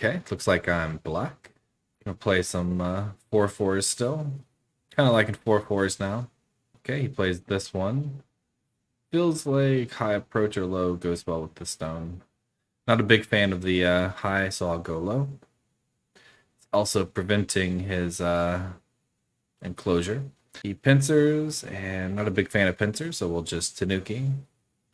Okay, looks like I'm black. Gonna play some 4/4s still. Kind of liking 4/4s now. Okay, he plays this one. Feels like high approach or low goes well with the stone. Not a big fan of the high, so I'll go low. It's also preventing his enclosure. He pincers, and not a big fan of pincers, so we'll just Tanuki.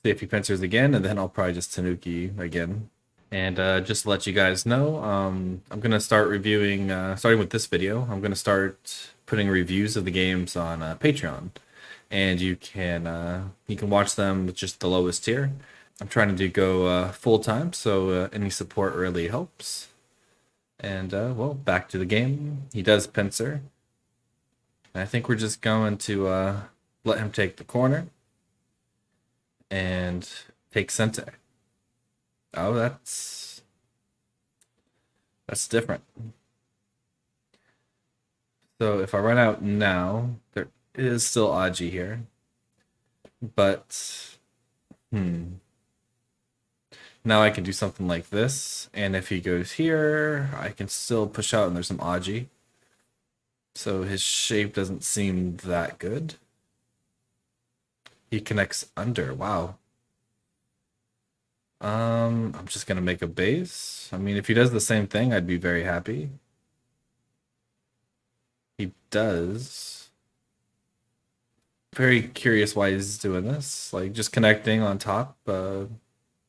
See if he pincers again, and then I'll probably just Tanuki again. And just to let you guys know, I'm gonna start reviewing, starting with this video. I'm gonna start putting reviews of the games on Patreon, and you can watch them with just the lowest tier. I'm trying to go full time, so any support really helps. And well, back to the game. He does pincer. And I think we're just going to let him take the corner and take Sente. Oh, that's different. So if I run out now, there is still Aji here. But now I can do something like this, and if he goes here, I can still push out and there's some Aji. So his shape doesn't seem that good. He connects under. Wow. I'm just gonna make a base. I mean, if he does the same thing, I'd be very happy. He does. Very curious why he's doing this. Like, just connecting on top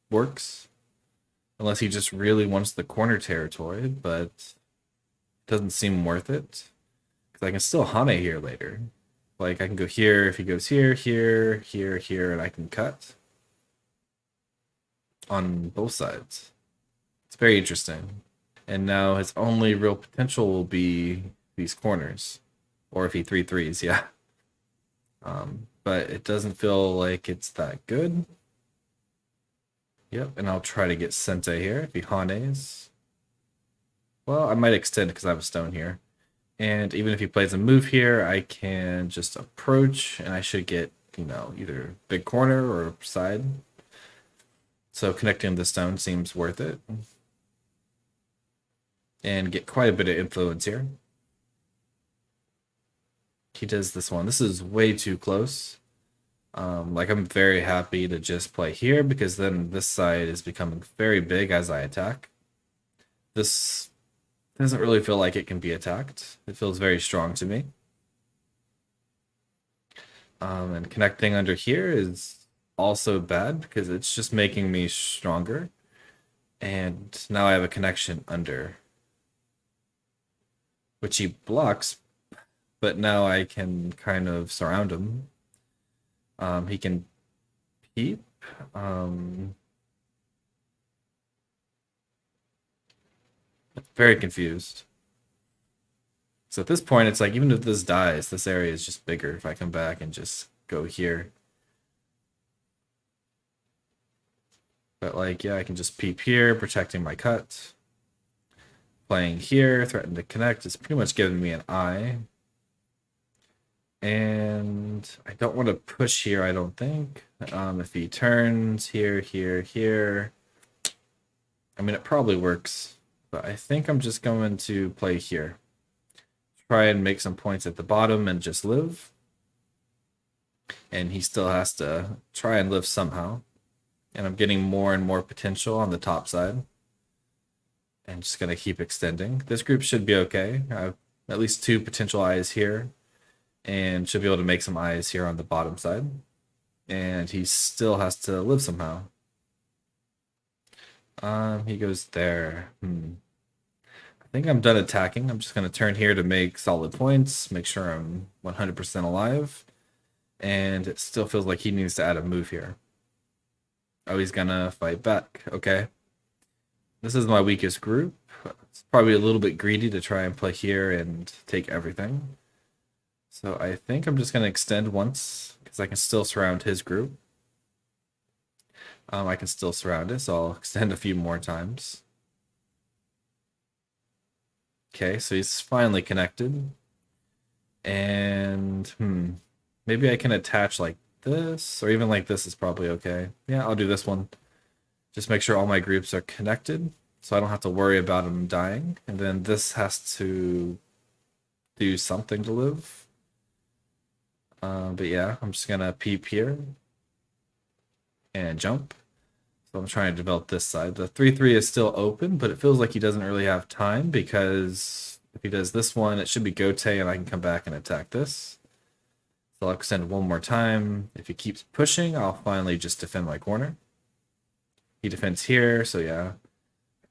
works. Unless he just really wants the corner territory, but it doesn't seem worth it. Because I can still Hane here later. Like, I can go here, if he goes here, here, here, here, and I can cut on both sides. It's very interesting. And now his only real potential will be these corners. Or if he 3/3s, yeah. But it doesn't feel like it's that good. Yep, and I'll try to get Sente here if he Hanes. Well, I might extend because I have a stone here. And even if he plays a move here, I can just approach and I should get, either big corner or side. So connecting the stone seems worth it. And get quite a bit of influence here. He does this one. This is way too close. Like, I'm very happy to just play here because then this side is becoming very big as I attack. This doesn't really feel like it can be attacked. It feels very strong to me. And connecting under here is also bad because it's just making me stronger. And now I have a connection under, which he blocks, but now I can kind of surround him. He can peep. Very confused. So at this point, it's like, even if this dies, this area is just bigger if I come back and just go here. But like, yeah, I can just peep here, protecting my cut. Playing here, threaten to connect is pretty much giving me an eye. And I don't want to push here, I don't think. If he turns here, here, here. I mean, it probably works. But I think I'm just going to play here. Try and make some points at the bottom and just live. And he still has to try and live somehow. And I'm getting more and more potential on the top side. And just going to keep extending. This group should be okay. I have at least 2 potential eyes here. And should be able to make some eyes here on the bottom side. And he still has to live somehow. He goes there. I think I'm done attacking. I'm just going to turn here to make solid points, make sure I'm 100% alive. And it still feels like he needs to add a move here. Oh, he's going to fight back. Okay. This is my weakest group. It's probably a little bit greedy to try and play here and take everything. So I think I'm just going to extend once because I can still surround his group. I can still surround it, so I'll extend a few more times. Okay, so he's finally connected. And, maybe I can attach like this, or even like this is probably okay. Yeah, I'll do this one. Just make sure all my groups are connected. so I don't have to worry about him dying. And then this has to do something to live. But yeah, I'm just gonna peep here and jump. So I'm trying to develop this side. The 3/3 is still open, but it feels like he doesn't really have time because if he does this one, it should be Gote and I can come back and attack this. So I'll extend one more time. If he keeps pushing, I'll finally just defend my corner. He defends here, so yeah.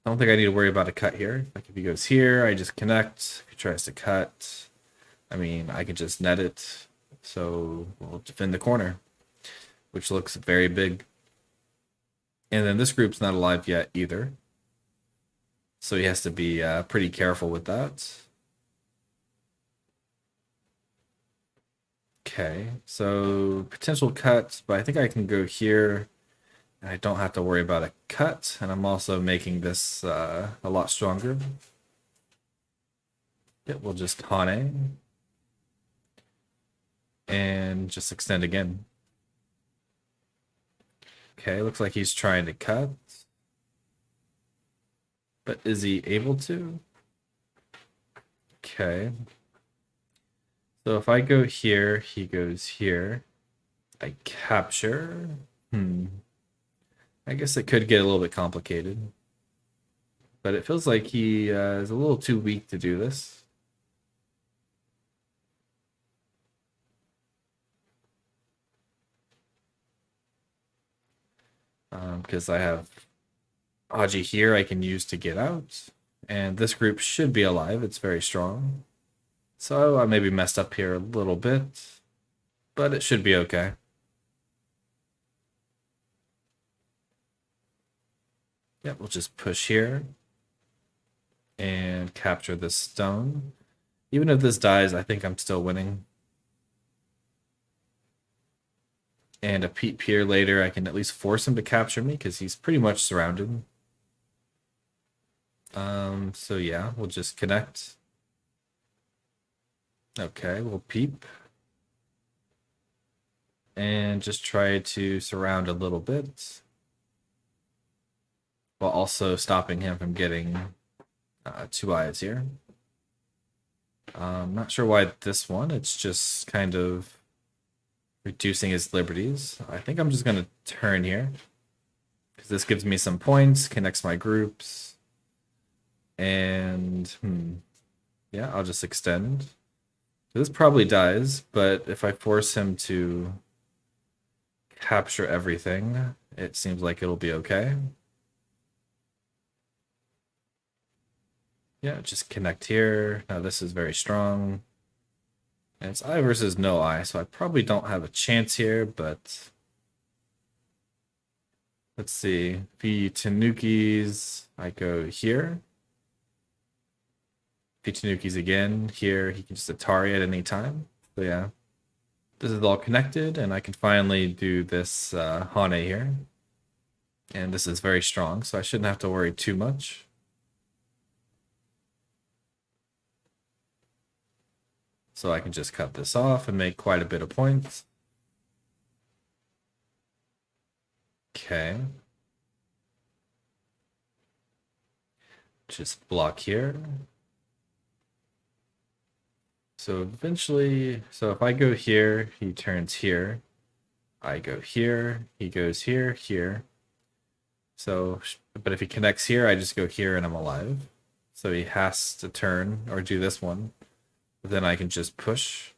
I don't think I need to worry about a cut here. Like if he goes here, I just connect. If he tries to cut, I mean, I can just net it. So we'll defend the corner, which looks very big. And then this group's not alive yet either. So he has to be pretty careful with that. Okay, so potential cut, but I think I can go here. I don't have to worry about a cut, and I'm also making this a lot stronger. Yeah, we'll just Hane and just extend again. Okay, looks like he's trying to cut. But is he able to? Okay. So if I go here, he goes here. I capture. I guess it could get a little bit complicated. But it feels like he is a little too weak to do this. Because I have Aji here I can use to get out. And this group should be alive. It's very strong. So I maybe messed up here a little bit. But it should be okay. Yeah, we'll just push here. And capture this stone. Even if this dies, I think I'm still winning. And a peep here later, I can at least force him to capture me because he's pretty much surrounded. So yeah, we'll just connect. Okay, we'll peep. And just try to surround a little bit. While also stopping him from getting 2 eyes here. Not sure why this one, it's just kind of reducing his liberties. I think I'm just going to turn here. Because this gives me some points, connects my groups. And, yeah, I'll just extend. This probably dies, but if I force him to capture everything, it seems like it'll be okay. Yeah, just connect here. Now this is very strong. And it's eye versus no eye, so I probably don't have a chance here, but let's see. If he Tanukis, I go here. If he Tanukis again, here, he can just Atari at any time. So yeah, this is all connected, and I can finally do this Hane here. And this is very strong, so I shouldn't have to worry too much. So I can just cut this off and make quite a bit of points. Okay. Just block here. So eventually, so if I go here, he turns here. I go here, he goes here, here. So, but if he connects here, I just go here and I'm alive. So he has to turn or do this one. But then I can just push.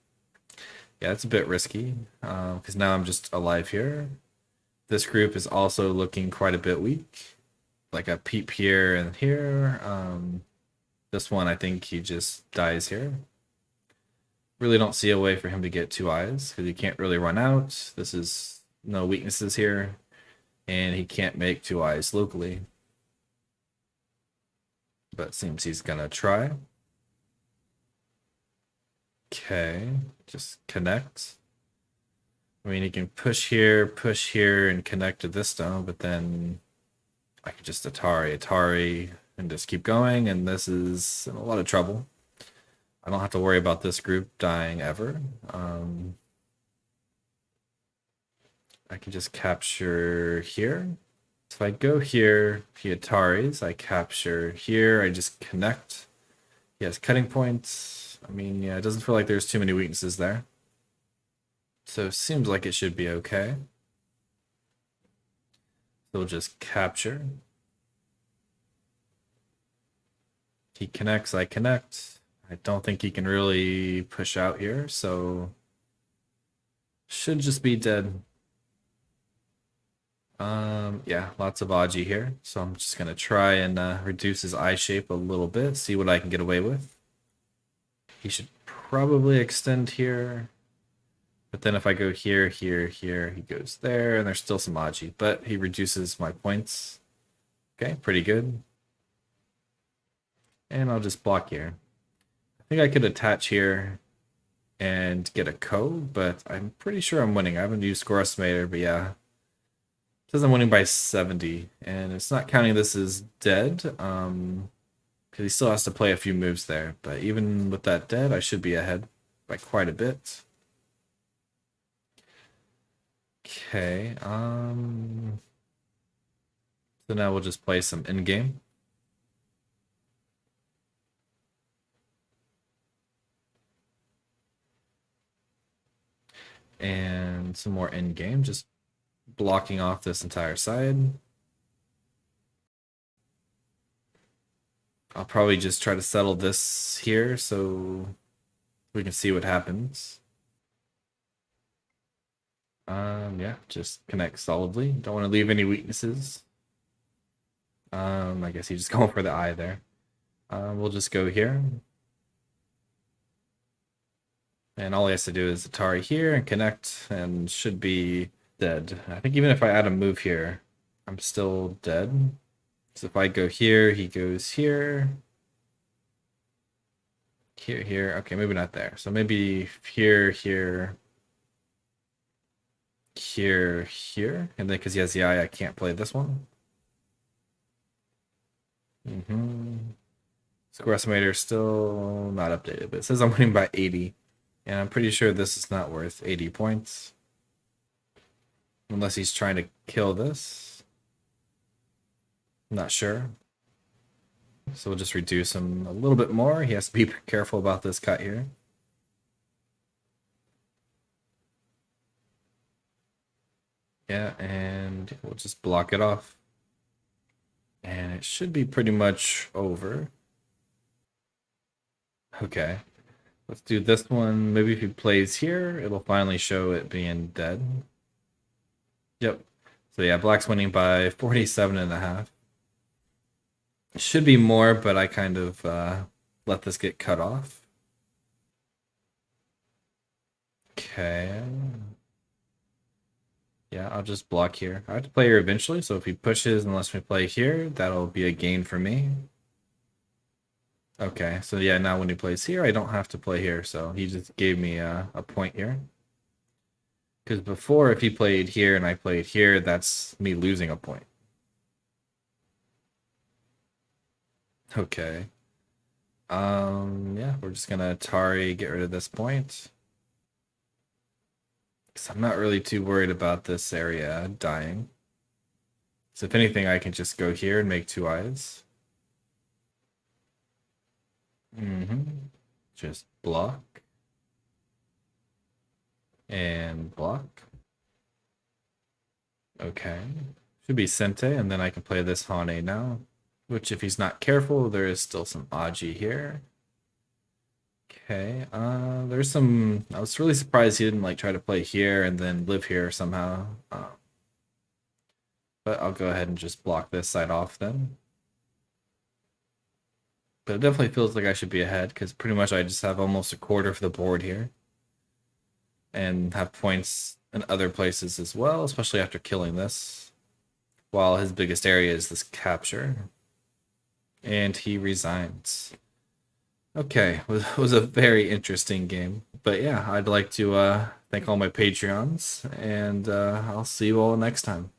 Yeah, it's a bit risky because now I'm just alive here. This group is also looking quite a bit weak. Like a peep here and here. This one, I think he just dies here. Really don't see a way for him to get 2 eyes because he can't really run out. This is no weaknesses here. And he can't make 2 eyes locally. But it seems he's gonna try. Okay, just connect. I mean, he can push here, and connect to this stone, but then I could just Atari, and just keep going, and this is in a lot of trouble. I don't have to worry about this group dying ever. I can just capture here. So if I go here, he Ataris, I capture here, I just connect. He has cutting points. I mean, yeah, it doesn't feel like there's too many weaknesses there. So it seems like it should be okay. So we'll just capture. He connects, I connect. I don't think he can really push out here, so should just be dead. Yeah, lots of Aji here. So I'm just gonna try and reduce his eye shape a little bit, see what I can get away with. He should probably extend here. But then if I go here, here, here, he goes there, and there's still some Aji, but he reduces my points. Okay, pretty good. And I'll just block here. I think I could attach here and get a ko, but I'm pretty sure I'm winning. I haven't used score estimator, but yeah. It says I'm winning by 70, and it's not counting this as dead, because he still has to play a few moves there. But even with that dead, I should be ahead by quite a bit. Okay, so now we'll just play some Endgame. And some more Endgame, just blocking off this entire side. I'll probably just try to settle this here so we can see what happens. Yeah, just connect solidly. Don't want to leave any weaknesses. I guess he's just going for the eye there. We'll just go here. And all he has to do is Atari here and connect and should be dead. I think even if I add a move here, I'm still dead. So if I go here, he goes here. Here, here. Okay, maybe not there. So maybe here, here, here, here. And then because he has the eye, I can't play this one. Score estimator still not updated, but it says I'm winning by 80. And I'm pretty sure this is not worth 80 points. Unless he's trying to kill this. I'm not sure. So we'll just reduce him a little bit more. He has to be careful about this cut here. Yeah, and we'll just block it off. And it should be pretty much over. Okay. Let's do this one. Maybe if he plays here, it'll finally show it being dead. Yep. So yeah, black's winning by 47.5. It should be more, but I kind of let this get cut off. Okay. Yeah, I'll just block here. I have to play here eventually, so if he pushes and lets me play here, that'll be a gain for me. Okay, so yeah, now when he plays here, I don't have to play here, so he just gave me a point here. Because before, if he played here and I played here, that's me losing a point. Okay. Yeah, we're just gonna Atari, get rid of this point. Because I'm not really too worried about this area dying. So if anything, I can just go here and make 2 eyes. Just block. And block. Okay. Should be Sente, and then I can play this Hane now. Which, if he's not careful, there is still some Aji here. Okay, there's some... I was really surprised he didn't, like, try to play here and then live here somehow. But I'll go ahead and just block this side off then. But it definitely feels like I should be ahead, because pretty much I just have almost a quarter of the board here. And have points in other places as well, especially after killing this. While his biggest area is this capture. And he resigns. Okay, it was a very interesting game. But yeah, I'd like to thank all my Patreons, and I'll see you all next time.